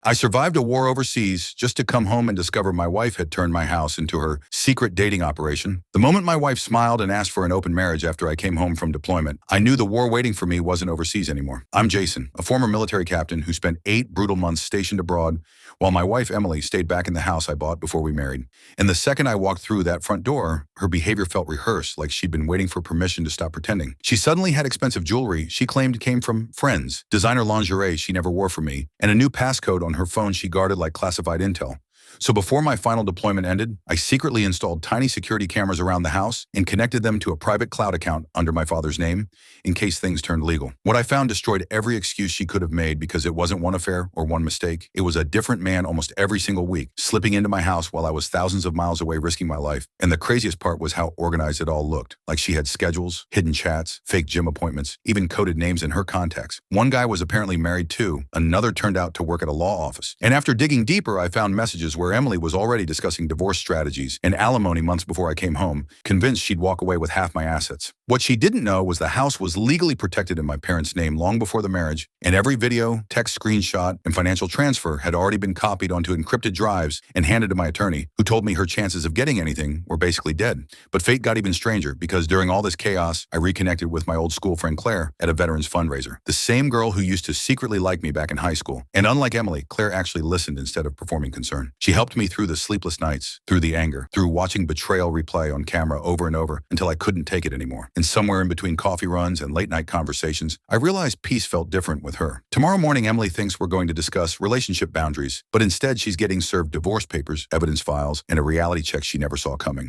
I survived a war overseas just to come home and discover my wife had turned my house into her secret dating operation. The moment my wife smiled and asked for an open marriage after I came home from deployment, I knew the war waiting for me wasn't overseas anymore. I'm Jason, a former military captain who spent 8 brutal months stationed abroad, while my wife Emily stayed back in the house I bought before we married. And the second I walked through that front door, her behavior felt rehearsed, like she'd been waiting for permission to stop pretending. She suddenly had expensive jewelry she claimed came from friends, designer lingerie she never wore for me, and a new passcode on her phone she guarded like classified intel. So before my final deployment ended, I secretly installed tiny security cameras around the house and connected them to a private cloud account under my father's name in case things turned legal. What I found destroyed every excuse she could have made because it wasn't one affair or one mistake. It was a different man almost every single week, slipping into my house while I was thousands of miles away risking my life. And the craziest part was how organized it all looked. Like she had schedules, hidden chats, fake gym appointments, even coded names in her contacts. One guy was apparently married too. Another turned out to work at a law office. And after digging deeper, I found messages where Emily was already discussing divorce strategies and alimony months before I came home, convinced she'd walk away with half my assets. What she didn't know was the house was legally protected in my parents' name long before the marriage, and every video, text screenshot, and financial transfer had already been copied onto encrypted drives and handed to my attorney, who told me her chances of getting anything were basically dead. But fate got even stranger, because during all this chaos, I reconnected with my old school friend Claire at a veterans fundraiser, the same girl who used to secretly like me back in high school. And unlike Emily, Claire actually listened instead of performing concern. She helped me through the sleepless nights, through the anger, through watching Betrayal replay on camera over and over until I couldn't take it anymore. And somewhere in between coffee runs and late night conversations, I realized peace felt different with her. Tomorrow morning, Emily thinks we're going to discuss relationship boundaries, but instead she's getting served divorce papers, evidence files, and a reality check she never saw coming.